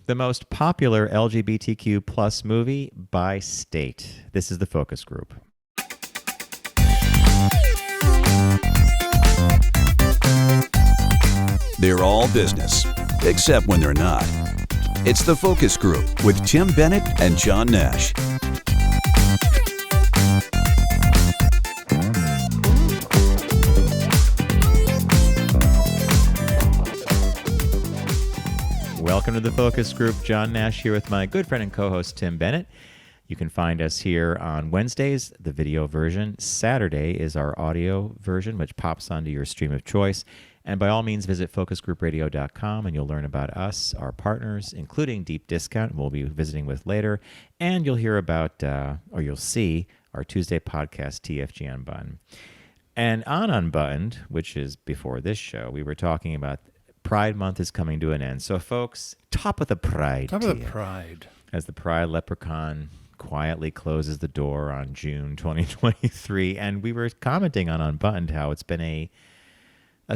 the most popular LGBTQ plus movie by state. This is the focus group. They're all business, except when they're not. It's the focus group with Tim Bennett and John Nash. Welcome to the focus group. John Nash here with my good friend and co-host Tim Bennett. You can find us here on Wednesdays, the video version. Saturday is our audio version, which pops onto your stream of choice. And by all means, visit focusgroupradio.com and you'll learn about us, our partners, including Deep Discount, we'll be visiting with later. And you'll hear about, or you'll see, our Tuesday podcast, TFG Unbuttoned. And on Unbuttoned, which is before this show, we were talking about Pride Month is coming to an end. So, folks, top of the pride. Top of the pride. As the Pride Leprechaun quietly closes the door on June 2023. And we were commenting on Unbuttoned how it's been a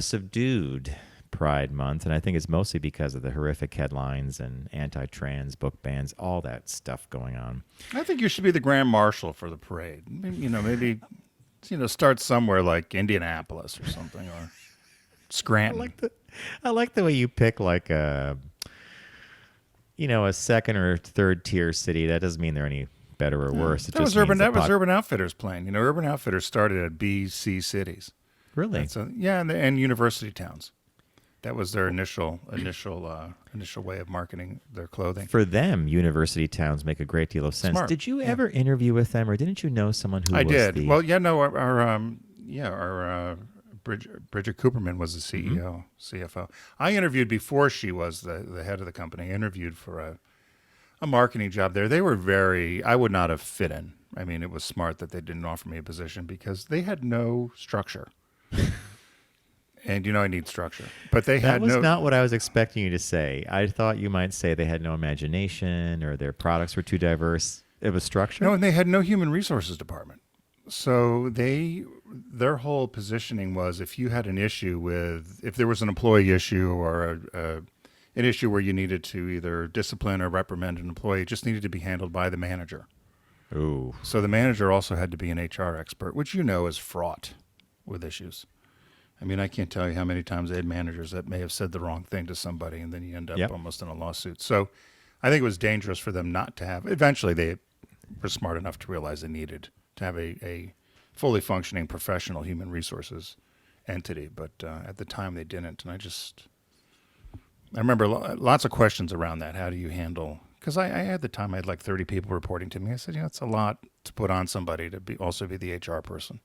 subdued Pride Month. And I think it's mostly because of the horrific headlines and anti-trans book bans, all that stuff going on. I think you should be the Grand Marshal for the parade. Maybe start somewhere like Indianapolis or something, or Scranton. I like the way you pick like a second or third tier city. That doesn't mean they're any better or worse. That was Urban Outfitters playing. Urban Outfitters started at B, C cities. Really? And university towns. That was their initial way of marketing their clothing. For them, university towns make a great deal of sense. Smart. Did you ever interview with them, or didn't you know someone who I was did. the... Well, our Bridget Cooperman was the CEO, CFO. I interviewed before she was the head of the company. I interviewed for a marketing job there. They were I would not have fit in. I mean, it was smart that they didn't offer me a position because they had no structure. And I need structure. But That was not what I was expecting you to say. I thought you might say they had no imagination or their products were too diverse. It was structure? No, and they had no human resources department. So their whole positioning was if you had an issue if there was an employee issue or an issue where you needed to either discipline or reprimand an employee, it just needed to be handled by the manager. Ooh. So the manager also had to be an HR expert, which is fraught with issues. I mean, I can't tell you how many times they had managers that may have said the wrong thing to somebody, and then you end up almost in a lawsuit. So I think it was dangerous for them not to have. Eventually, they were smart enough to realize they needed to have a fully functioning professional human resources entity. But at the time, they didn't. And I remember lots of questions around that. How do you handle... Because I at the time, I had like 30 people reporting to me. I said, it's a lot to put on somebody to also be the HR person.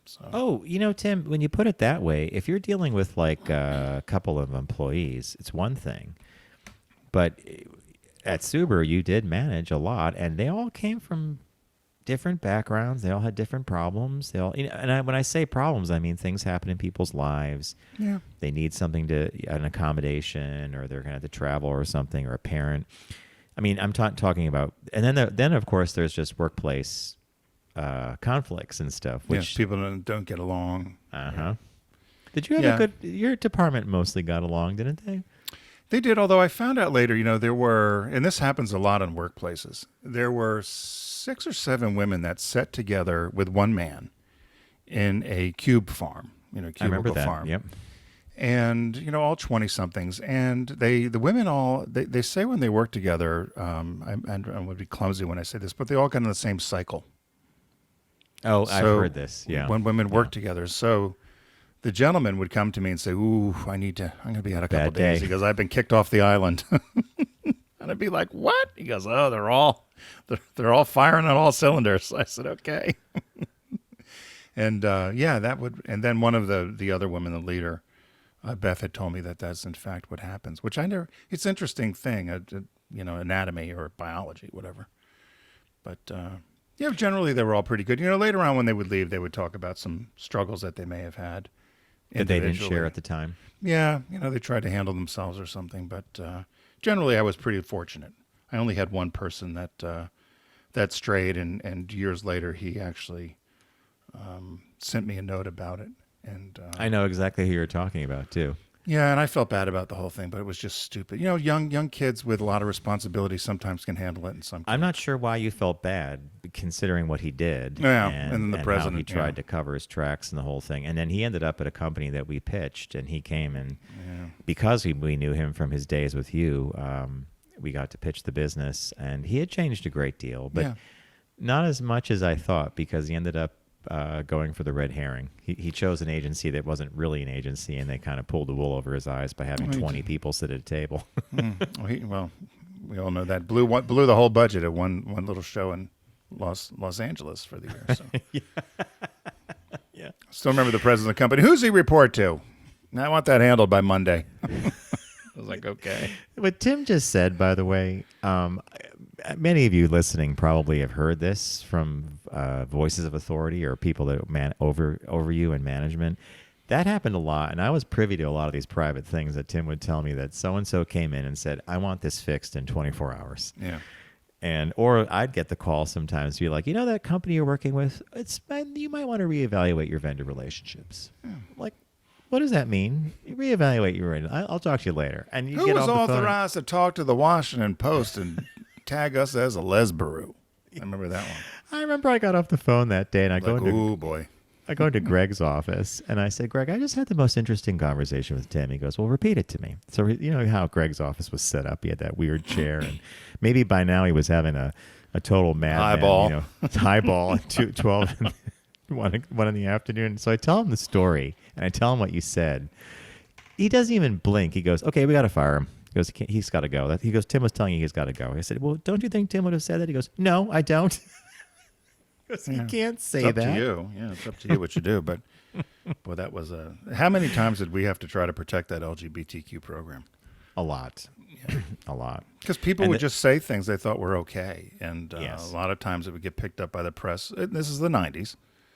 So. Oh, Tim, when you put it that way, if you're dealing with like a couple of employees, it's one thing. But at Subaru, you did manage a lot, and they all came from different backgrounds. They all had different problems. They all, when I say problems, I mean things happen in people's lives. Yeah. They need something an accommodation, or they're going to have to travel or something, or a parent. I mean, I'm talking about, and then of course there's just workplace conflicts and stuff, which people don't get along. Yeah. Did you have your department mostly got along, didn't they? They did, although I found out later, there were, and this happens a lot in workplaces, there were 6 or 7 women that sat together with one man in a cube farm, cubicle I remember that. farm. Yep. And, all 20-somethings. And the women all, they say when they work together, I'm going to be clumsy when I say this, but they all got in the same cycle. Oh, I've heard this, yeah. When women work together. So the gentleman would come to me and say, ooh, I'm going to be out a couple days. He goes, I've been kicked off the island. And I'd be like, what? He goes, oh, they're all firing on all cylinders. I said, okay. And and then one of the other women, the leader, Beth had told me that that's in fact what happens, which it's an interesting thing, anatomy or biology, whatever. But, generally they were all pretty good. Later on when they would leave, they would talk about some struggles that they may have had. That they didn't share at the time. Yeah, they tried to handle themselves or something. But generally I was pretty fortunate. I only had one person that strayed, and years later he actually sent me a note about it. And I know exactly who you're talking about, too. Yeah, and I felt bad about the whole thing, but it was just stupid. Young kids with a lot of responsibility sometimes can handle it, and some I'm not sure why you felt bad, considering what he did. Yeah, and then the president, how he tried to cover his tracks and the whole thing. And then he ended up at a company that we pitched, and he came and because we knew him from his days with you, we got to pitch the business, and he had changed a great deal, but not as much as I thought, because he ended up going for the red herring. He chose an agency that wasn't really an agency, and they kind of pulled the wool over his eyes by having 20 people sit at a table. Well, we all know that blew the whole budget at one little show in Los Angeles for the year. So. Yeah. Still remember the president of the company. Who's he report to? I want that handled by Monday. I was like, okay. What Tim just said, by the way, many of you listening probably have heard this from voices of authority or people that over you in management. That happened a lot, and I was privy to a lot of these private things that Tim would tell me that so-and-so came in and said, I want this fixed in 24 hours. Yeah. Or I'd get the call sometimes to be like, that company you're working with, you might want to reevaluate your vendor relationships. Yeah. Like, what does that mean? You reevaluate your I'll talk to you later. And you Who get was off the phone authorized to talk to the Washington Post and tag us as a lesbaro? I remember that one. I remember I got off the phone that day, and I go into Greg's office, and I said, Greg, I just had the most interesting conversation with Tim. He goes, well, repeat it to me. So you know how Greg's office was set up. He had that weird chair, and maybe by now he was having a total mad highball. Highball at 12 1 in the afternoon. So I tell him the story, and I tell him what you said. He doesn't even blink. He goes, okay, we got to fire him. He goes, he's got to go. He goes, Tim was telling you he's got to go. I said, well, don't you think Tim would have said that? He goes, no, I don't. You can't say that. It's up to you. Yeah, it's up to you what you do. But, boy, that was how many times did we have to try to protect that LGBTQ program? A lot. Yeah. A lot. Because people would just say things they thought were okay. And yes. A lot of times it would get picked up by the press. This is the 90s.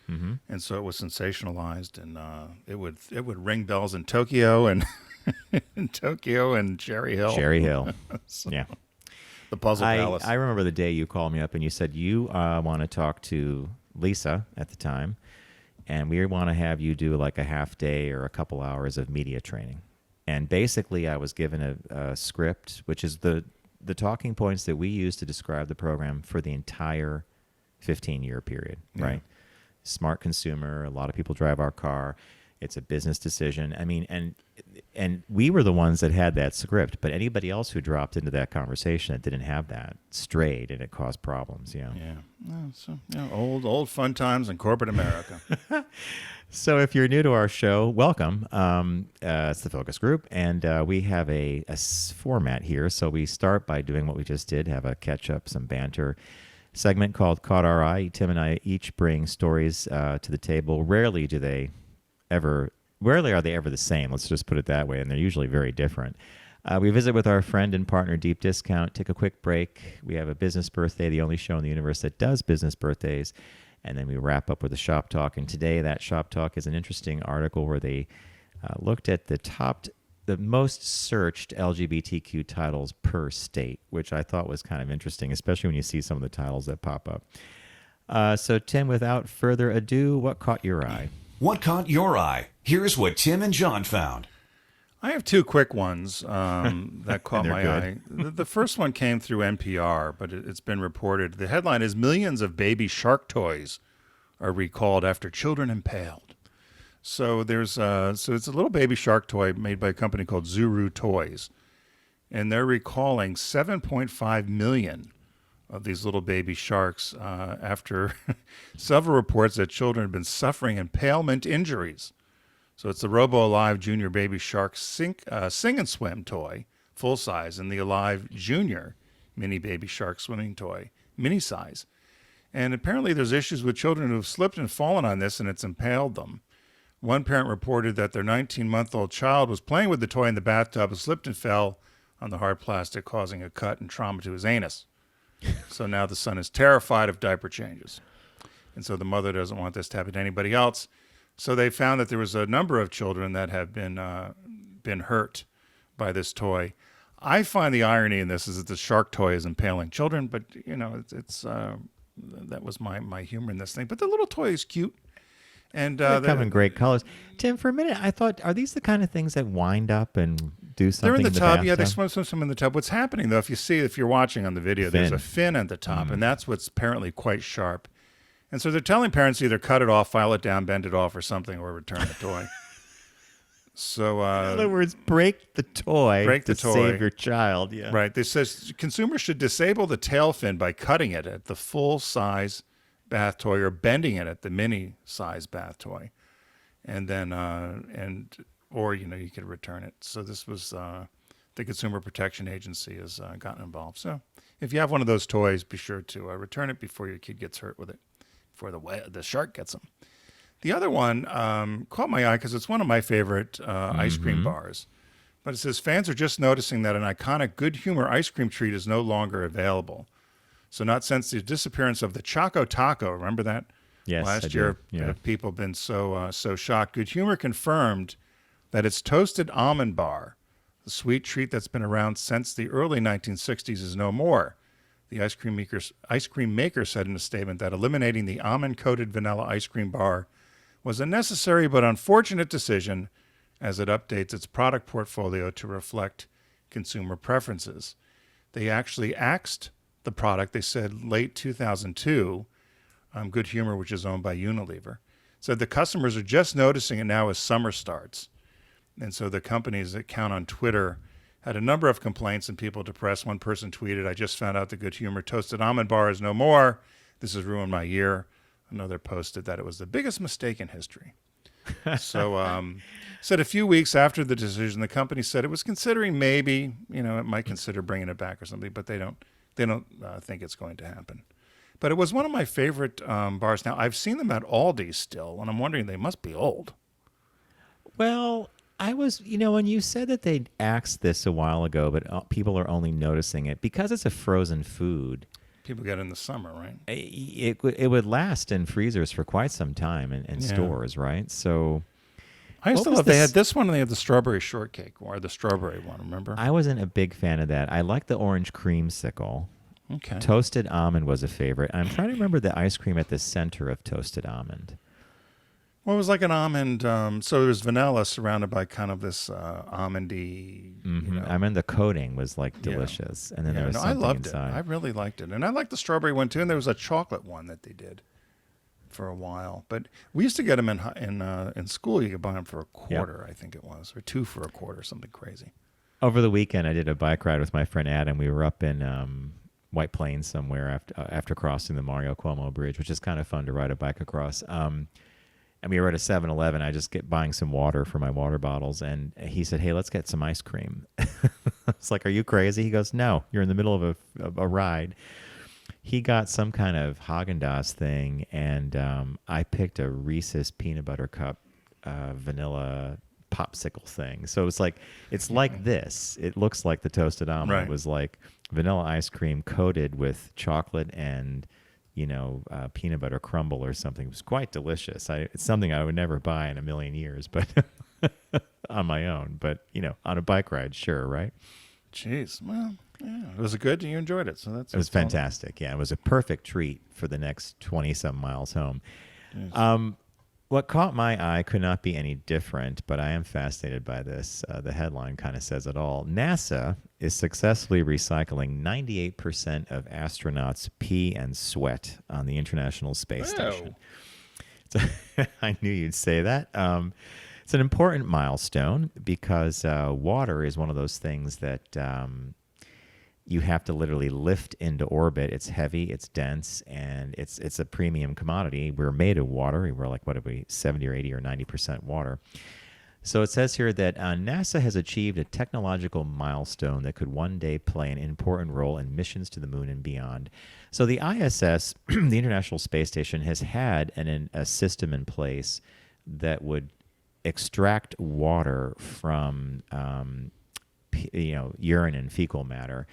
Mm-hmm. And so it was sensationalized. And it would ring bells in Tokyo and Cherry Hill. Cherry Hill. So, yeah. The Puzzle Palace. I remember the day you called me up and you said you want to talk to Lisa at the time, and we want to have you do like a half day or a couple hours of media training. And basically I was given a script, which is the talking points that we use to describe the program for the entire 15-year period, right? Smart consumer, a lot of people drive our car. It's a business decision. I mean, and we were the ones that had that script, but anybody else who dropped into that conversation that didn't have that strayed, and it caused problems. Yeah. So old fun times in corporate America. So if you're new to our show, welcome. It's the Focus Group, and we have a format here. So we start by doing what we just did, have a catch up, some banter segment called Caught Our Eye. Tim and I each bring stories to the table. Rarely are they ever the same. Let's just put it that way. And they're usually very different. We visit with our friend and partner, Deep Discount, take a quick break. We have a business birthday, the only show in the universe that does business birthdays. And then we wrap up with a shop talk. And today that shop talk is an interesting article where they looked at the most searched LGBTQ titles per state, which I thought was kind of interesting, especially when you see some of the titles that pop up. So Tim, without further ado, what caught your eye? What caught your eye? Here's what Tim and John found. I have two quick ones that caught my eye. The first one came through NPR, but it's been reported. The headline is millions of baby shark toys are recalled after children impaled. So it's a little baby shark toy made by a company called Zuru Toys, and they're recalling 7.5 million of these little baby sharks after several reports that children have been suffering impalement injuries. So it's the Robo Alive Junior Baby Shark Sing and Swim toy, full size, and the Alive Junior Mini Baby Shark Swimming toy, mini size. And apparently there's issues with children who have slipped and fallen on this, and it's impaled them. One parent reported that their 19-month-old child was playing with the toy in the bathtub and slipped and fell on the hard plastic, causing a cut and trauma to his anus. So now the son is terrified of diaper changes. And so the mother doesn't want this to happen to anybody else. So they found that there was a number of children that have been hurt by this toy. I find the irony in this is that the shark toy is impaling children, but it's that was my humor in this thing. But the little toy is cute. And they come in great colors. Tim, for a minute, I thought, are these the kind of things that wind up and do something? They're in the tub. bathtub? Yeah, they swim in the tub. What's happening, though, if you're watching on the video, there's a fin at the top, and that's what's apparently quite sharp. And so they're telling parents either cut it off, file it down, bend it off, or something, or return the toy. So, in other words, break the toy to save your child. Yeah, right. They says consumers should disable the tail fin by cutting it at the full size bath toy or bending it at the mini size bath toy, and then or you could return it. So this was the Consumer Protection Agency has gotten involved. So if you have one of those toys, be sure to return it before your kid gets hurt with it, before the shark gets them. The other one caught my eye because it's one of my favorite ice cream bars. But it says, fans are just noticing that an iconic Good Humor ice cream treat is no longer available. So not since the disappearance of the Choco Taco, remember that? Yes, Last year, people have been so shocked. Good Humor confirmed that its toasted almond bar, the sweet treat that's been around since the early 1960s, is no more. The ice cream maker said in a statement that eliminating the almond-coated vanilla ice cream bar was a necessary but unfortunate decision as it updates its product portfolio to reflect consumer preferences. They actually axed the product, they said late 2002, Good Humor, which is owned by Unilever, said the customers are just noticing it now as summer starts. And so the companies that count on Twitter had a number of complaints and people depressed. One person tweeted, "I just found out the Good Humor toasted almond bar is no more. This has ruined my year." Another posted that it was the biggest mistake in history. So said a few weeks after the decision, the company said it was considering maybe, it might consider bringing it back or something, but they don't think it's going to happen. But it was one of my favorite bars. Now, I've seen them at Aldi still, and I'm wondering, they must be old. Well, I was, when you said that they axed this a while ago, but people are only noticing it because it's a frozen food. People get it in the summer, right? It would last in freezers for quite some time in stores, right? So I used to love, they had this one and they had the strawberry shortcake, or the strawberry one, remember? I wasn't a big fan of that. I liked the orange creamsicle. Okay. Toasted almond was a favorite. I'm trying to remember the ice cream at the center of toasted almond. Well, it was like an almond. So there was vanilla surrounded by kind of this almondy. I mean, the coating was like delicious, and then there was something I loved inside. it. I really liked it, and I liked the strawberry one too. And there was a chocolate one that they did for a while. But we used to get them in school. You could buy them for $0.25, I think it was, or $2 for $0.25, something crazy. Over the weekend, I did a bike ride with my friend Adam. We were up in White Plains somewhere after crossing the Mario Cuomo Bridge, which is kind of fun to ride a bike across. And we were at a 7-Eleven. I just get buying some water for my water bottles. And he said, "Hey, let's get some ice cream." I was like, "Are you crazy?" He goes, "No, you're in the middle of a ride." He got some kind of Haagen-Dazs thing. And I picked a Reese's Peanut Butter Cup vanilla popsicle thing. So it's like this. It looks like the toasted almond. Right. It was like vanilla ice cream coated with chocolate and peanut butter crumble or something. It was quite delicious. It's something I would never buy in a million years, but on my own. But, on a bike ride, sure, right? Jeez. Well, yeah. Was it good? You enjoyed it. So it was fantastic. Yeah, it was a perfect treat for the next 20-some miles home. Jeez. What caught my eye could not be any different, but I am fascinated by this. The headline kind of says it all. NASA is successfully recycling 98% of astronauts' pee and sweat on the International Space Station. So, I knew you'd say that. It's an important milestone because water is one of those things that you have to literally lift into orbit. It's heavy, it's dense, and it's a premium commodity. We're made of water. We're like, 70 or 80 or 90% water. So it says here that NASA has achieved a technological milestone that could one day play an important role in missions to the moon and beyond. So the ISS, the International Space Station, has had a system in place that would extract water from urine and fecal matter.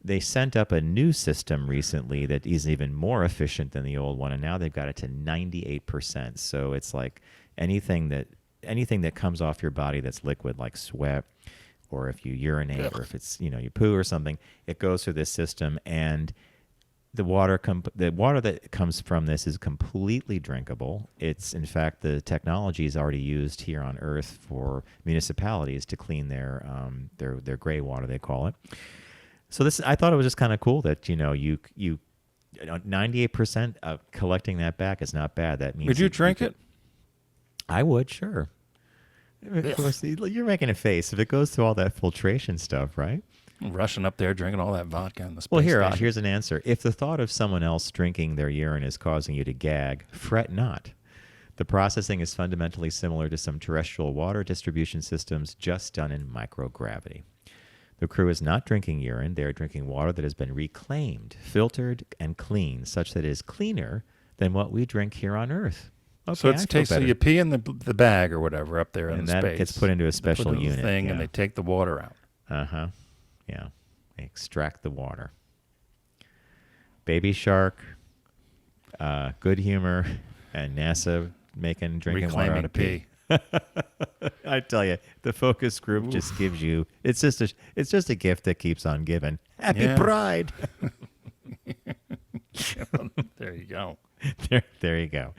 They sent up a new system recently that is even more efficient than the old one, and now they've got it to 98%. So it's like anything that comes off your body that's liquid, like sweat, or if you urinate, or if it's you poo or something, it goes through this system, and the water that comes from this is completely drinkable. It's, in fact, the technology is already used here on Earth for municipalities to clean their gray water, they call it. So I thought it was just kind of cool that, you 98% of collecting that back is not bad. That means would you drink it? I would, sure. Of course, you're making a face. If it goes through all that filtration stuff, right? Rushing up there, drinking all that vodka in the space Well, station. here's an answer. If the thought of someone else drinking their urine is causing you to gag, fret not. The processing is fundamentally similar to some terrestrial water distribution systems, just done in microgravity. The crew is not drinking urine. They are drinking water that has been reclaimed, filtered, and cleaned, such that it is cleaner than what we drink here on Earth. Okay, so it's tasty. So you pee in the bag or whatever up there in the space. And that gets put into a special unit. Thing, and they take the water out. Uh-huh. Yeah. They extract the water. Baby Shark, Good Humor, and NASA drinking Reclaiming water out of pee. I tell you, the focus group just gives you. It's just a gift that keeps on giving. Happy Pride. There you go. There you go.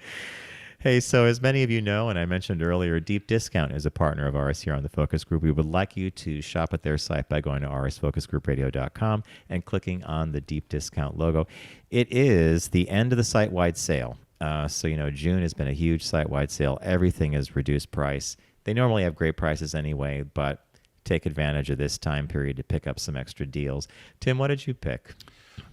Hey, so as many of you know, and I mentioned earlier, Deep Discount is a partner of ours here on the Focus Group. We would like you to shop at their site by going to rsfocusgroupradio.com and clicking on the Deep Discount logo. It is the end of the site-wide sale. So, June has been a huge site-wide sale. Everything is reduced price. They normally have great prices anyway, but take advantage of this time period to pick up some extra deals. Tim, what did you pick?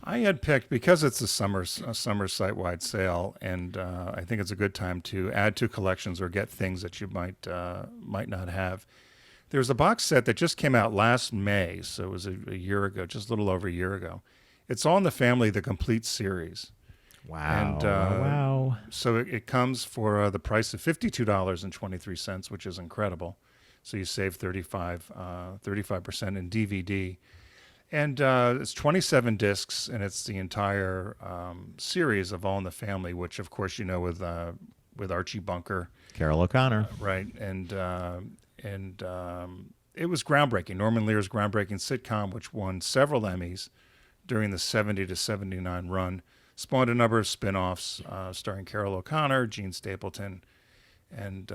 I had picked, because it's a summer site-wide sale, and I think it's a good time to add to collections or get things that you might not have. There's a box set that just came out last May, so it was a year ago, just a little over a year ago. It's All in the Family, the complete series. Wow. And, wow. So it comes for the price of $52.23, which is incredible. So you save 35% in DVD. And it's 27 discs, and it's the entire series of All in the Family, which, of course, with Archie Bunker. Carol O'Connor. Right. And it was groundbreaking. Norman Lear's groundbreaking sitcom, which won several Emmys during the 70 to 79 run. Spawned a number of spin-offs starring Carol O'Connor, Gene Stapleton, and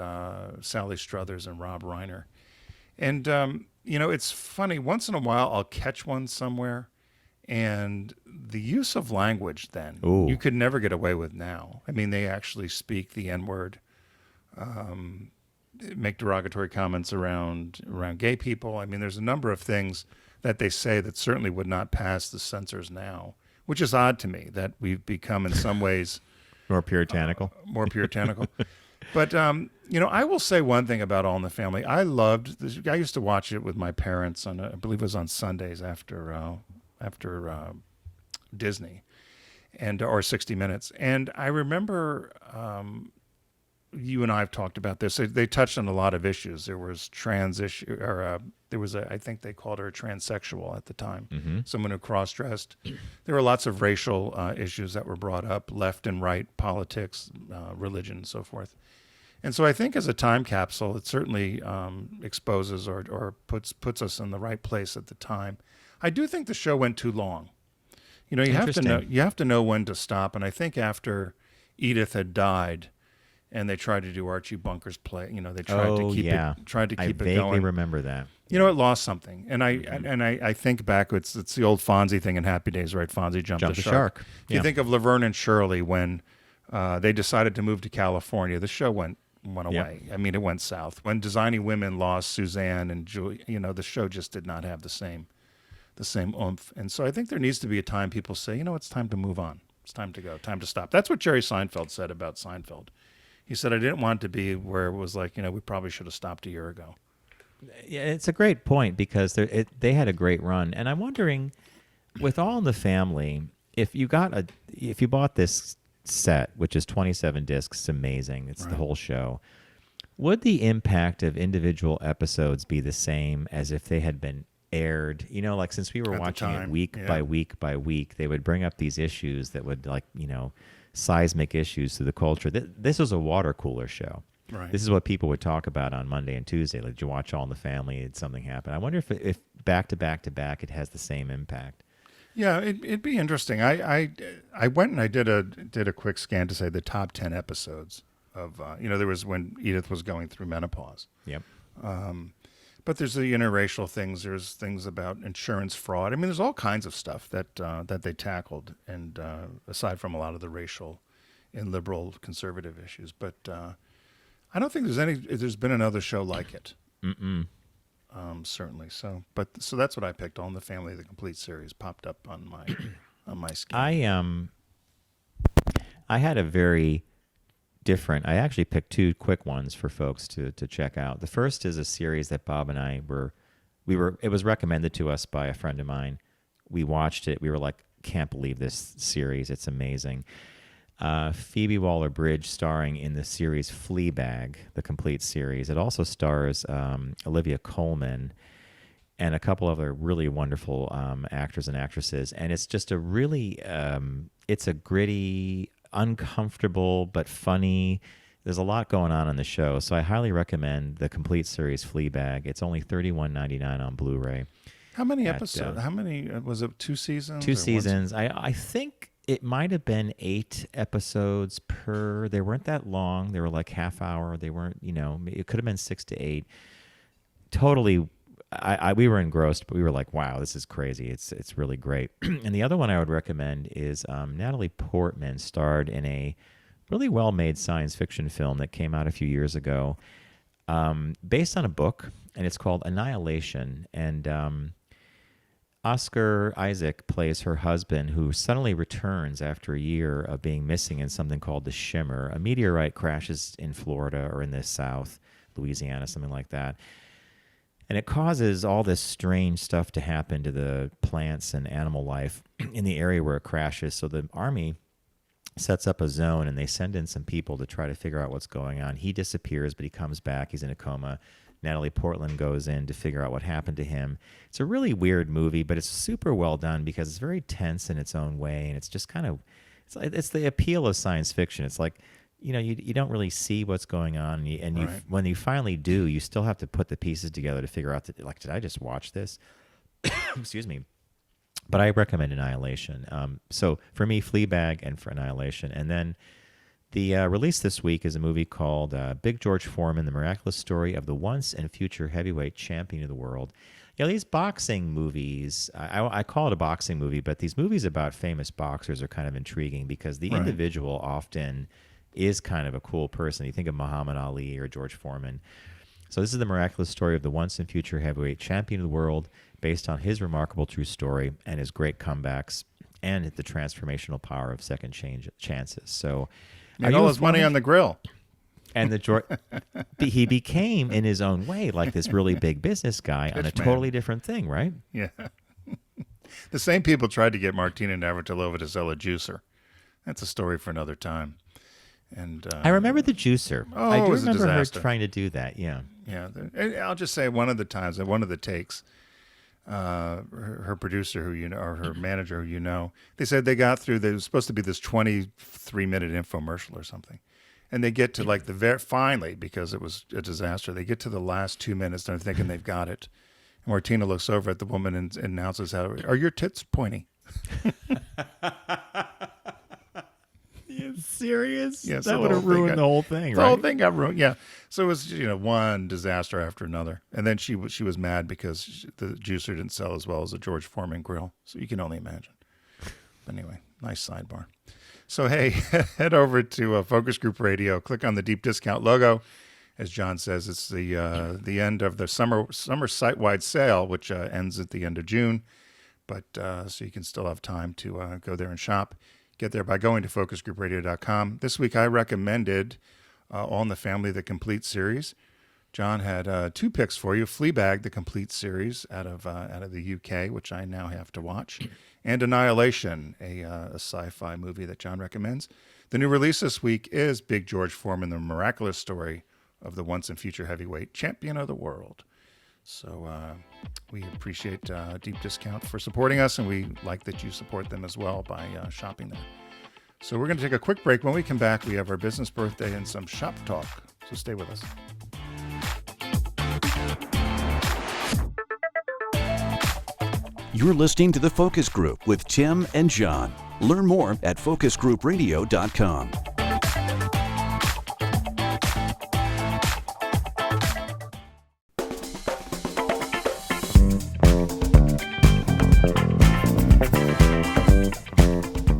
Sally Struthers and Rob Reiner. And, it's funny. Once in a while, I'll catch one somewhere. And the use of language then, you could never get away with now. I mean, they actually speak the N-word, make derogatory comments around gay people. I mean, there's a number of things that they say that certainly would not pass the censors now, which is odd to me that we've become in some ways more puritanical. But, I will say one thing about All in the Family. I loved this. I used to watch it with my parents I believe it was on Sundays after Disney or 60 Minutes. And I remember you and I have talked about this. They touched on a lot of issues. There was trans issue, or there was I think they called her a transsexual at the time, someone who cross-dressed. There were lots of racial issues that were brought up, left and right, politics, religion, and so forth. And so I think as a time capsule, it certainly exposes or puts us in the right place at the time. I do think the show went too long. You have to know when to stop. And I think after Edith had died, and they tried to do Archie Bunker's play, they tried to keep it going. I vaguely remember that. It lost something. And I think back, it's the old Fonzie thing in Happy Days, right? Fonzie jumped the shark. If you think of Laverne and Shirley, when they decided to move to California, the show went away. I mean, it went south. When Designing Women lost Suzanne and Julie, the show just did not have the same oomph. And so I think there needs to be a time people say, it's time to move on. It's time to go. Time to stop. That's what Jerry Seinfeld said about Seinfeld. He said, I didn't want it to be where it was like, we probably should have stopped a year ago. Yeah, it's a great point because they had a great run. And I'm wondering, with All in the Family, if you bought this set, which is 27 discs, it's amazing. It's the whole show. Would the impact of individual episodes be the same as if they had been aired? Like since we were watching it week by week by week, they would bring up these issues that would seismic issues to the culture. This was a water cooler show. Right. This is what people would talk about on Monday and Tuesday. Like, did you watch All in the Family? Did something happen? I wonder if back to back to back, it has the same impact. Yeah, it'd be interesting. I went and I did a quick scan to say the top 10 episodes of there was when Edith was going through menopause. Yep. But there's the interracial things. There's things about insurance fraud. I mean, there's all kinds of stuff that they tackled, and aside from a lot of the racial and liberal conservative issues. But I don't think there's been another show like it. Mm-mm. Certainly. So that's what I picked on. The Family of the Complete series popped up on my scan. I had a very different. I actually picked two quick ones for folks to check out. The first is a series that Bob and I it was recommended to us by a friend of mine. We watched it. We were like, can't believe this series. It's amazing. Phoebe Waller-Bridge starring in the series Fleabag, the complete series. It also stars Olivia Colman and a couple other really wonderful actors and actresses. And it's just a really, it's a gritty, uncomfortable, but funny. There's a lot going on in the show. So I highly recommend the complete series Fleabag. It's only $31.99 on Blu-ray. How many episodes? How many, was it 2 seasons? 2 seasons. I think it might have been 8 episodes per. They weren't that long. They were like half hour. They weren't, it could have been 6 to 8. Totally, we were engrossed, but we were like, wow, this is crazy. It's really great. And the other one I would recommend is Natalie Portman starred in a really well-made science fiction film that came out a few years ago, based on a book, and it's called Annihilation. And Oscar Isaac plays her husband, who suddenly returns after a year of being missing in something called the Shimmer. A meteorite crashes in Florida or in the South, Louisiana, something like that. And it causes all this strange stuff to happen to the plants and animal life in the area where it crashes. So the Army sets up a zone, and they send in some people to try to figure out what's going on. He disappears, but he comes back. He's in a coma. Natalie Portman goes in to figure out what happened to him. It's a really weird movie, but it's super well done because it's very tense in its own way, and it's just kind of it's the appeal of science fiction. It's like, you don't really see what's going on, and Right. When you finally do, you still have to put the pieces together to figure out did I just watch this? Excuse me. But I recommend Annihilation. So for me, Fleabag and for Annihilation, and then. The release this week is a movie called Big George Foreman, The Miraculous Story of the Once and Future Heavyweight Champion of the World. These boxing movies, I call it a boxing movie, but these movies about famous boxers are kind of intriguing because the individual often is kind of a cool person. You think of Muhammad Ali or George Foreman. So this is the miraculous story of the once and future heavyweight champion of the world based on his remarkable true story and his great comebacks and the transformational power of second chances. So... Made all his money on the grill. And he became, in his own way, like this really big business guy on a totally different thing, right? Yeah. The same people tried to get Martina Navratilova to sell a juicer. That's a story for another time. And I remember the juicer. I do remember her trying to do that, yeah. Yeah. I'll just say one of the times, one of the takes, her producer or her manager they said they got through, there was supposed to be this 23-minute infomercial or something, and they get to finally, because it was a disaster, they get to the last 2 minutes and they're thinking they've got it, and Martina looks over at the woman and announces, are your tits pointy? You serious? Yes, that would have ruined the whole thing, right? The whole thing got ruined, yeah. So it was, one disaster after another. And then she was mad because the juicer didn't sell as well as a George Foreman grill. So you can only imagine. But anyway, nice sidebar. So, hey, head over to Focus Group Radio. Click on the deep discount logo. As John says, it's the end of the summer site-wide sale, which ends at the end of June. But so you can still have time to go there and shop. Get there by going to focusgroupradio.com. This week I recommended All in the Family, the complete series. John had 2 picks for you: Fleabag, the complete series out of the UK, which I now have to watch, and Annihilation, a sci-fi movie that John recommends. The new release this week is Big George Foreman, The Miraculous Story of the Once and Future Heavyweight Champion of the World. So we appreciate Deep Discount for supporting us, and we like that you support them as well by shopping there. So we're going to take a quick break. When we come back, we have our business birthday and some shop talk. So stay with us. You're listening to The Focus Group with Tim and John. Learn more at focusgroupradio.com.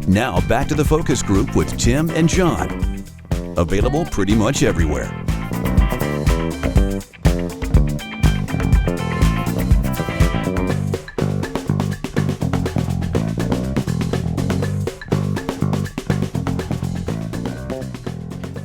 Now back to The Focus Group with Tim and John. Available pretty much everywhere.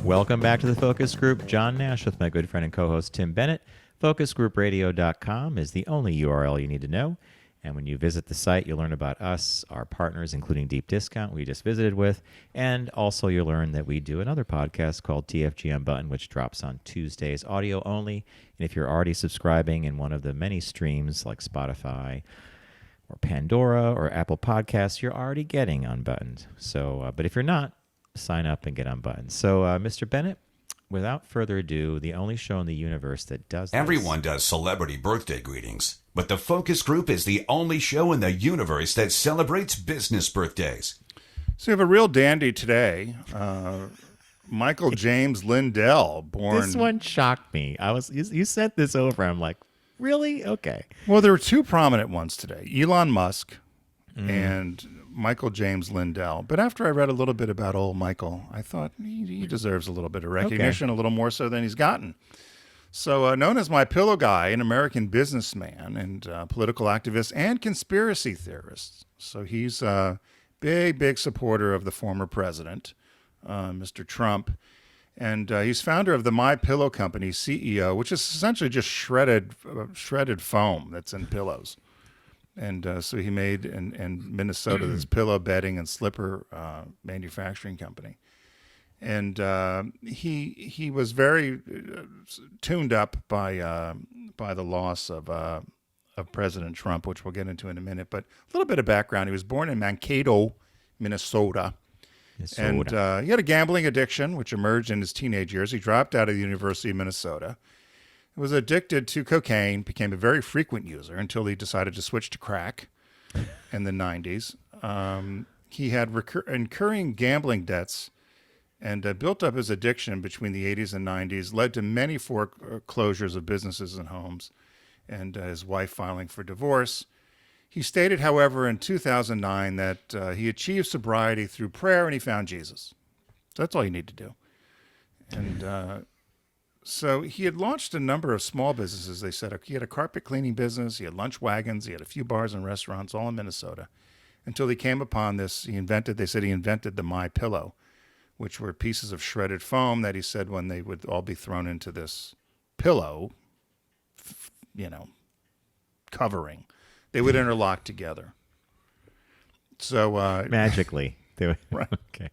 Welcome back to the Focus Group. John Nash with my good friend and co-host Tim Bennett. FocusGroupRadio.com is the only URL you need to know. And when you visit the site, you'll learn about us, our partners, including Deep Discount, we just visited with. And also you'll learn that we do another podcast called TFG Unbuttoned, which drops on Tuesdays, audio only. And if you're already subscribing in one of the many streams like Spotify or Pandora or Apple Podcasts, you're already getting Unbuttoned. So, but if you're not, sign up and get Unbuttoned. So, Mr. Bennett, without further ado, the only show in the universe that does this. Everyone does celebrity birthday greetings, but the Focus Group is the only show in the universe that celebrates business birthdays. So we have a real dandy today, Michael James Lindell, born. This one shocked me. You sent this over. I'm like, really? Okay. Well, there were two prominent ones today: Elon Musk and Michael James Lindell. But after I read a little bit about old Michael, I thought he deserves a little bit of recognition, a little more so than he's gotten. So known as My Pillow Guy, an American businessman and political activist and conspiracy theorist. So he's a big supporter of the former president, Mr. Trump. And he's founder of the My Pillow Company, CEO, which is essentially just shredded foam that's in pillows. And so he made in Minnesota this pillow bedding and slipper manufacturing company. And he was very tuned up by the loss of President Trump, which we'll get into in a minute. But a little bit of background: he was born in Mankato, Minnesota. And he had a gambling addiction, which emerged in his teenage years. He dropped out of the University of Minnesota. He was addicted to cocaine, became a very frequent user until he decided to switch to crack in the 90s. He had incurring gambling debts and built up his addiction between the 80s and 90s, led to many foreclosures of businesses and homes, and his wife filing for divorce. He stated, however, in 2009 that he achieved sobriety through prayer and he found Jesus. So that's all you need to do. And so he had launched a number of small businesses, they said. He had a carpet cleaning business, he had lunch wagons, he had a few bars and restaurants, all in Minnesota, until he came upon this. They said he invented the My Pillow, which were pieces of shredded foam that he said when they would all be thrown into this pillow, covering, they would interlock together. So magically. Right. Okay.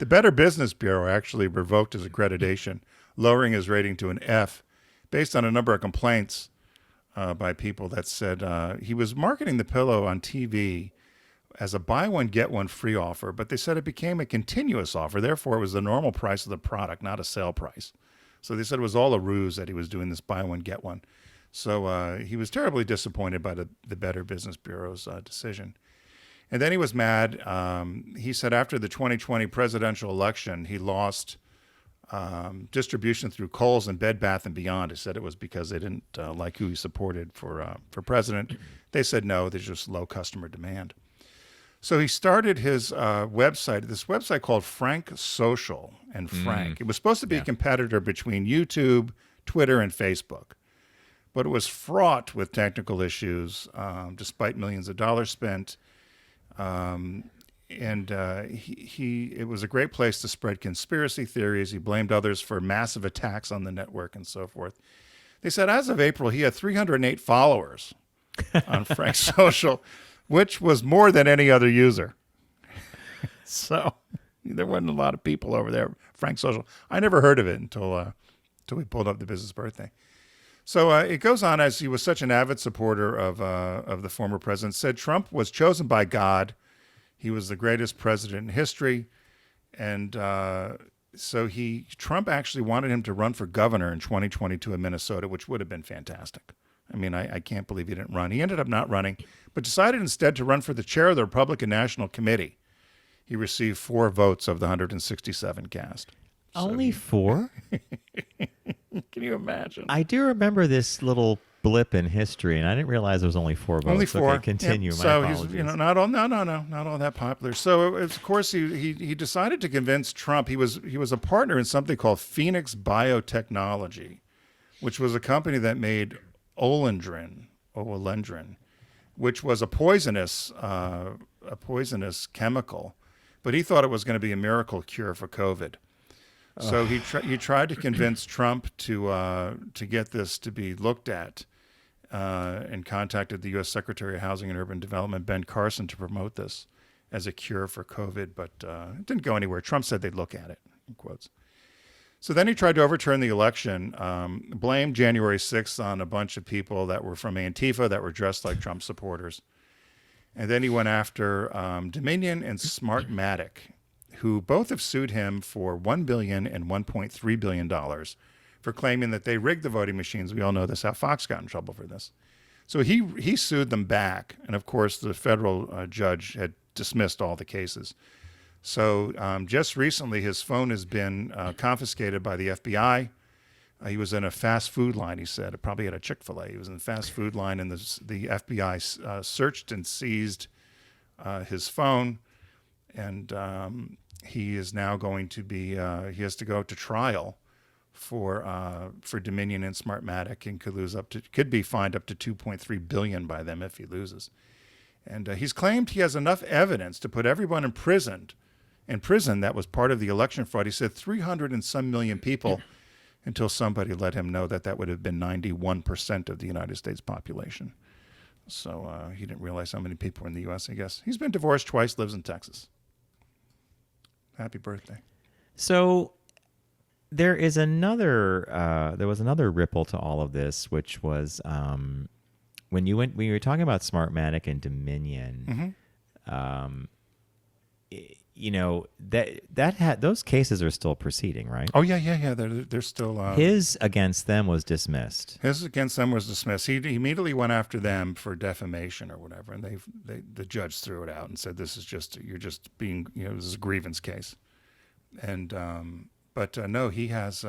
The Better Business Bureau actually revoked his accreditation, lowering his rating to an F, based on a number of complaints by people that said he was marketing the pillow on TV as a buy one, get one free offer, but they said it became a continuous offer. Therefore, it was the normal price of the product, not a sale price. So they said it was all a ruse that he was doing this buy one, get one. So he was terribly disappointed by the Better Business Bureau's decision. And then he was mad. He said after the 2020 presidential election, he lost distribution through Kohl's and Bed Bath & Beyond. He said it was because they didn't like who he supported for president. They said no, there's just low customer demand. So he started his this website called Frank Social and Frank. It was supposed to be a competitor between YouTube, Twitter, and Facebook. But it was fraught with technical issues, despite millions of dollars spent. It was a great place to spread conspiracy theories. He blamed others for massive attacks on the network and so forth. They said as of April, he had 308 followers on Frank Social, which was more than any other user. So there wasn't a lot of people over there. Frank Social. I never heard of it until we pulled up the business birthday. So it goes on, as he was such an avid supporter of the former president, said Trump was chosen by God. He was the greatest president in history. And so Trump actually wanted him to run for governor in 2022 in Minnesota, which would have been fantastic. I mean, I can't believe he didn't run. He ended up not running, but decided instead to run for the chair of the Republican National Committee. He received 4 votes of the 167 cast. Only 4? Can you imagine? I do remember this little blip in history, and I didn't realize there was only 4 votes. Only 4. Okay, continue. Yep. My so apologies. he's not all that popular. So of course he decided to convince Trump. He was a partner in something called Phoenix Biotechnology, which was a company that made Olendrin, which was a poisonous chemical, but he thought it was going to be a miracle cure for COVID. So he tried to convince Trump to get this to be looked at, and contacted the U.S. Secretary of Housing and Urban Development, Ben Carson, to promote this as a cure for COVID, but it didn't go anywhere. Trump said they'd look at it, in quotes. So then he tried to overturn the election, blamed January 6th on a bunch of people that were from Antifa that were dressed like Trump supporters. And then he went after Dominion and Smartmatic, who both have sued him for $1 billion and $1.3 billion for claiming that they rigged the voting machines. We all know this, how Fox got in trouble for this. So he sued them back. And of course, the federal judge had dismissed all the cases. So just recently, his phone has been confiscated by the FBI. He was in a fast food line, he said, probably at a Chick-fil-A. He was in the fast food line, and the FBI searched and seized his phone. And he is now going to be, he has to go to trial for Dominion and Smartmatic, and could be fined up to $2.3 billion by them if he loses. And he's claimed he has enough evidence to put everyone in prison that was part of the election fraud. He said 300 and some million people, until somebody let him know that would have been 91% of the United States population. So he didn't realize how many people were in the U.S., I guess. He's been divorced twice, lives in Texas. Happy birthday. So there was another ripple to all of this, which was when you were talking about Smartmatic and Dominion. Mm-hmm. Those cases are still proceeding, right? Oh yeah. They're still. His against them was dismissed. His against them was dismissed. He immediately went after them for defamation or whatever, and the judge threw it out and said, "This is you're just being, this is a grievance case." And but no, he has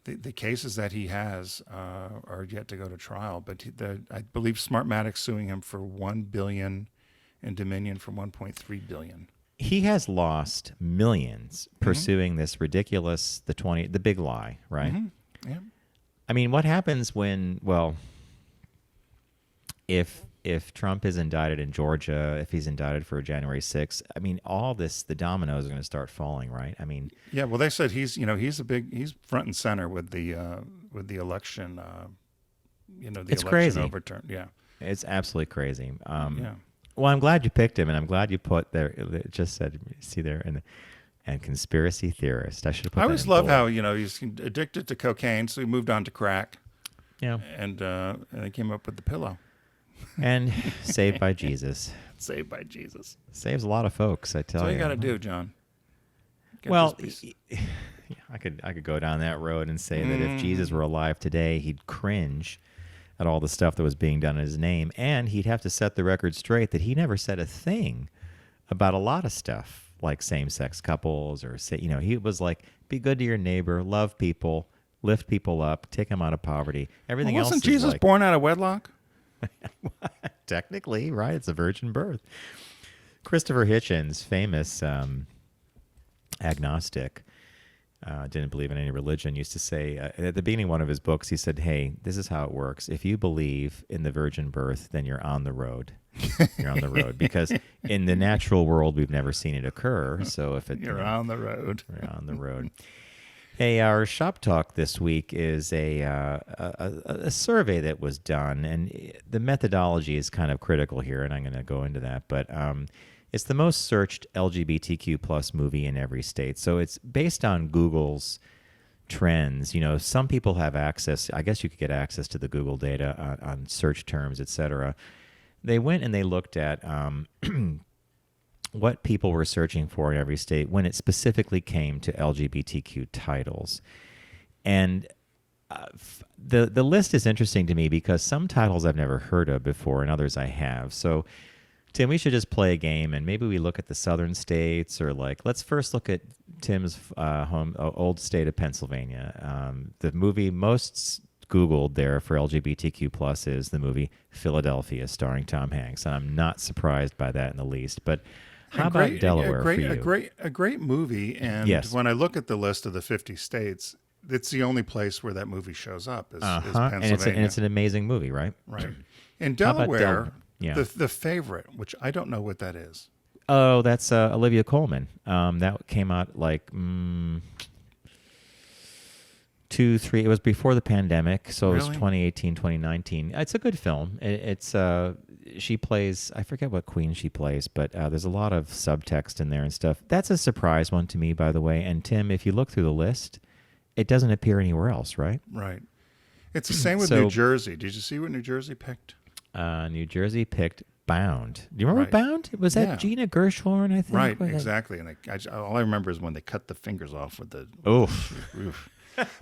the cases that he has are yet to go to trial. But I believe Smartmatic suing him for $1 billion and Dominion for $1.3 billion. He has lost millions pursuing this ridiculous, the big lie, right? Mm-hmm. Yeah. I mean, what happens if Trump is indicted in Georgia, if he's indicted for January 6th, I mean, all this, the dominoes are going to start falling, right? I mean, yeah. Well, they said he's front and center with the election. The it's election crazy. Overturned. Yeah, it's absolutely crazy. Yeah. Well, I'm glad you picked him, and I'm glad you put there. It just said, see there, and conspiracy theorist. I should have put. I that always in love bold. how he's addicted to cocaine, so he moved on to crack. Yeah, and they came up with the pillow. And saved by Jesus. Saved by Jesus. Saves a lot of folks, I tell you. That's what you got to do, John. Well, I could go down that road and say that if Jesus were alive today, he'd cringe at all the stuff that was being done in his name, and he'd have to set the record straight that he never said a thing about a lot of stuff like same-sex couples, or he was like, be good to your neighbor, love people, lift people up, take them out of poverty. Everything else wasn't Jesus born out of wedlock? Technically, right? It's a virgin birth. Christopher Hitchens, famous agnostic, didn't believe in any religion, used to say at the beginning of one of his books, he said, hey, this is how it works. If you believe in the virgin birth, then you're on the road. You're on the road. Because in the natural world, we've never seen it occur. So if you're on the road. You're on the road. Hey, our shop talk this week is a survey that was done, and the methodology is kind of critical here, and I'm going to go into that. But it's the most searched LGBTQ plus movie in every state. So it's based on Google's trends. Some people have access. I guess you could get access to the Google data on search terms, etc. They went and they looked at what people were searching for in every state when it specifically came to LGBTQ titles. And The list is interesting to me because some titles I've never heard of before and others I have. So, Tim, we should just play a game and maybe we look at the southern states or let's first look at Tim's old state of Pennsylvania. The movie most Googled there for LGBTQ plus is the movie Philadelphia starring Tom Hanks. And I'm not surprised by that in the least. But how about Delaware for you? A great movie. And when I look at the list of the 50 states, it's the only place where that movie shows up is Pennsylvania. And it's an amazing movie, right? Right. In Delaware, the favorite, which I don't know what that is. Oh, that's Olivia Colman. That came out it was before the pandemic, so it was 2018, 2019. It's a good film. She plays, I forget what queen she plays, but there's a lot of subtext in there and stuff. That's a surprise one to me, by the way. And Tim, if you look through the list, it doesn't appear anywhere else, right? Right. It's the same with New Jersey. Did you see what New Jersey picked? New Jersey picked Bound. Do you remember Bound? Was that Gina Gershon, I think? Right, exactly. And all I remember is when they cut the fingers off with the... Oof.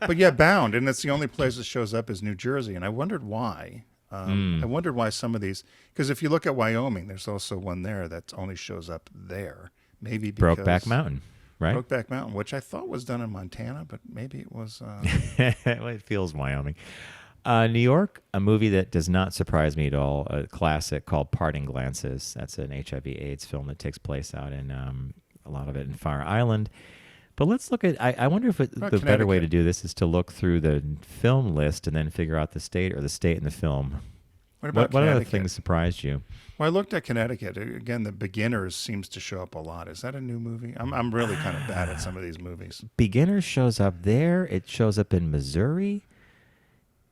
But Bound, and it's the only place that shows up is New Jersey. And I wondered why. I wondered why some of these... Because if you look at Wyoming, there's also one there that only shows up there. Maybe because... Brokeback Mountain. Right? Brokeback Mountain, which I thought was done in Montana, but maybe it was... Well, it feels Wyoming. New York, a movie that does not surprise me at all, a classic called Parting Glances. That's an HIV/AIDS film that takes place out in, a lot of it in Fire Island. But let's look at, I wonder if the better way to do this is to look through the film list and then figure out the state or the state in the film. What other things surprised you? Well, I looked at Connecticut. Again, The Beginners seems to show up a lot. Is that a new movie? I'm really kind of bad at some of these movies. Beginners shows up there. It shows up in Missouri.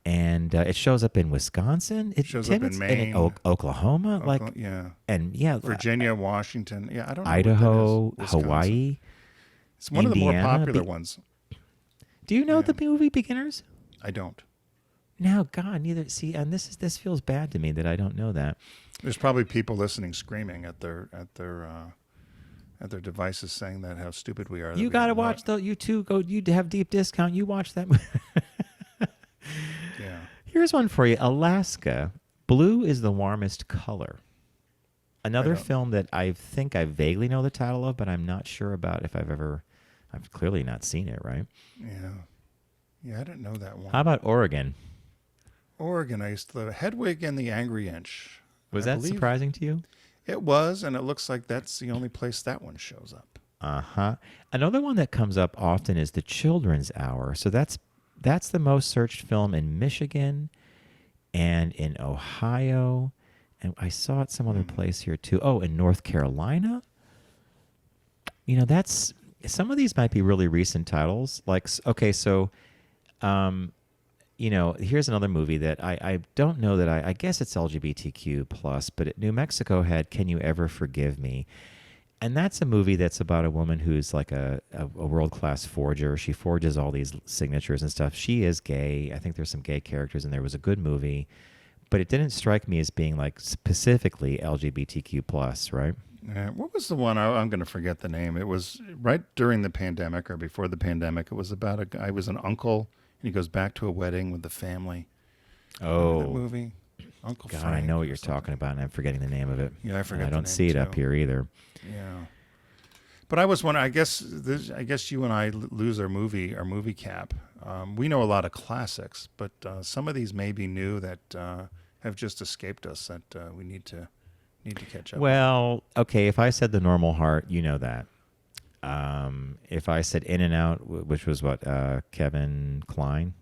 And it shows up in Wisconsin. It shows up in Maine. Oklahoma. Virginia, Washington. Yeah, I don't know. Idaho, Hawaii. It's one Indiana, of the more popular ones. Do you know the movie Beginners? I don't. No, God, neither. See, and this feels bad to me that I don't know that. There's probably people listening, screaming at their devices, saying that how stupid we are. You got to watch though. You too go. You have deep discount. You watch that movie. Yeah. Here's one for you. Alaska. Blue is the warmest color. Another film that I think I vaguely know the title of, but I'm not sure about if I've clearly not seen it, right? Yeah. Yeah, I didn't know that one. How about Oregon? Oregon, I used to live. Hedwig and the Angry Inch. Was that surprising to you? It was, and it looks like that's the only place that one shows up. Uh-huh. Another one that comes up often is The Children's Hour. So that's the most searched film in Michigan and in Ohio. And I saw it some other place here too. Oh, in North Carolina. That's some of these might be really recent titles. Here's another movie that I don't know that I guess it's LGBTQ plus, but New Mexico had Can You Ever Forgive Me? And that's a movie that's about a woman who's like a world-class forger. She forges all these signatures and stuff. She is gay. I think there's some gay characters, and there was a good movie. But it didn't strike me as being like specifically LGBTQ plus, right? What was the one? I'm going to forget the name. It was right during the pandemic or before the pandemic. It was about a guy who was an uncle, and he goes back to a wedding with the family. Oh. That movie? Uncle God, Frank. I know what you're talking about, and I'm forgetting the name of it. Yeah, I forget. I don't see it up here either. Yeah. But I was wondering. I guess you and I lose our movie cap. We know a lot of classics, but some of these may be new that have just escaped us that we need to catch up. Well, okay. If I said The Normal Heart, you know that. If I said In and Out, which was what Kevin Kline.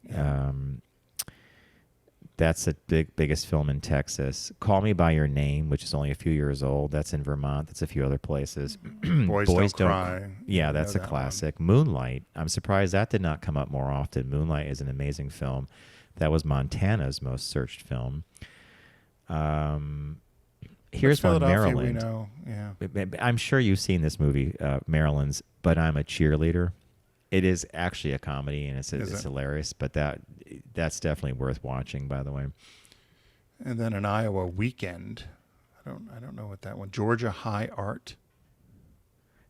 Yeah. That's the biggest film in Texas. Call Me by Your Name, which is only a few years old. That's in Vermont. That's a few other places. Boys Don't Cry. Yeah, that's a classic. One. Moonlight. I'm surprised that did not come up more often. Moonlight is an amazing film. That was Montana's most searched film. Here's one, Maryland. We know. Yeah. I'm sure you've seen this movie, Maryland's But I'm a Cheerleader. It is actually a comedy, and it's hilarious, but that's definitely worth watching, by the way. And then an Iowa Weekend. I don't know what that one. Georgia High Art.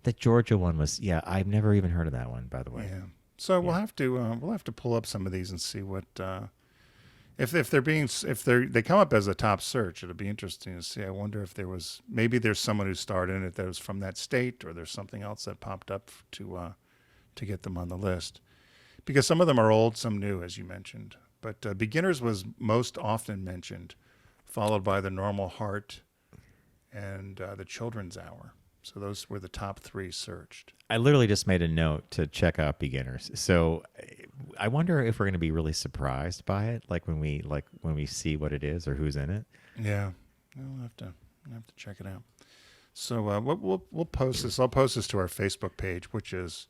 The Georgia one was, I've never even heard of that one, by the way. Yeah. So we'll have to pull up some of these and see what if they come up as a top search. It'll be interesting to see. I wonder if there's someone who started in it that was from that state, or there's something else that popped up to get them on the list. Because some of them are old, some new, as you mentioned. But beginners was most often mentioned, followed by the Normal Heart and the Children's Hour. So those were the top 3 searched. I literally just made a note to check out beginners. So I wonder if we're going to be really surprised by it, like when we see what it is or who's in it. Yeah, we'll have to check it out. So we'll post this. I'll post this to our Facebook page, which is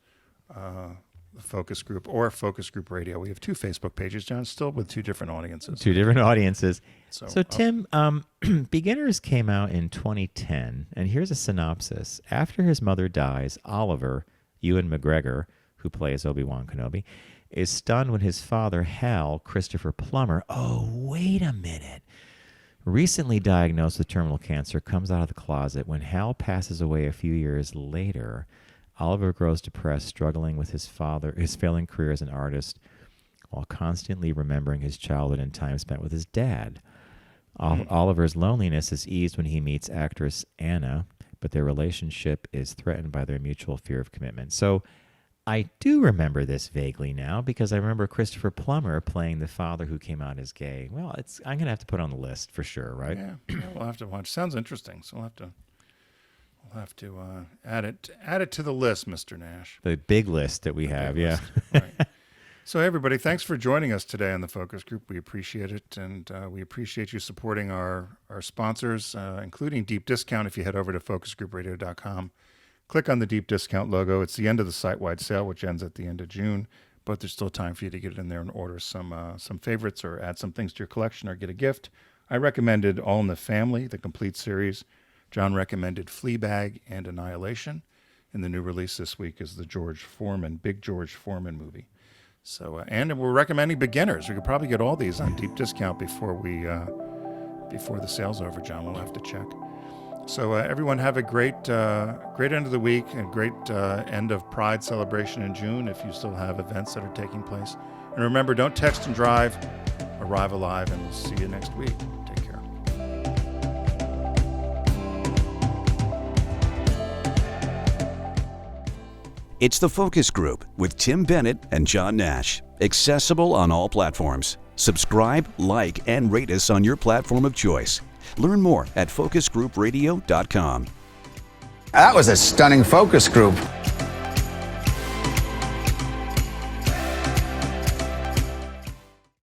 the Focus Group or Focus Group Radio. We have 2 Facebook pages, John, still with 2 different audiences. 2 different audiences. So Tim, Beginners came out in 2010, and here's a synopsis. After his mother dies, Oliver, Ewan McGregor, who plays Obi-Wan Kenobi, is stunned when his father, Hal Christopher Plummer, oh, wait a minute, recently diagnosed with terminal cancer, comes out of the closet. When Hal passes away a few years later, Oliver grows depressed, struggling with his failing career as an artist, while constantly remembering his childhood and time spent with his dad. Oliver's loneliness is eased when he meets actress Anna, but their relationship is threatened by their mutual fear of commitment. So I do remember this vaguely now, because I remember Christopher Plummer playing the father who came out as gay. Well, I'm going to have to put it on the list for sure, right? Yeah, we'll have to watch. Sounds interesting, so we'll have to add it to the list, Mr. Nash. The big list that we have, yeah. Right. So, everybody, thanks for joining us today on the Focus Group. We appreciate it, and we appreciate you supporting our sponsors, including Deep Discount. If you head over to focusgroupradio.com, click on the Deep Discount logo. It's the end of the site-wide sale, which ends at the end of June, but there's still time for you to get in there and order some favorites or add some things to your collection or get a gift. I recommended All in the Family, the complete series. John recommended Fleabag and Annihilation. And the new release this week is the Big George Foreman movie. So, and we're recommending Beginners. We could probably get all these on deep discount before the sale's over, John. We'll have to check. So, everyone have a great end of the week and great end of Pride celebration in June, if you still have events that are taking place. And remember, don't text and drive. Arrive alive, and we'll see you next week. Take care. It's the Focus Group with Tim Bennett and John Nash. Accessible on all platforms. Subscribe, like, and rate us on your platform of choice. Learn more at focusgroupradio.com. That was a stunning focus group.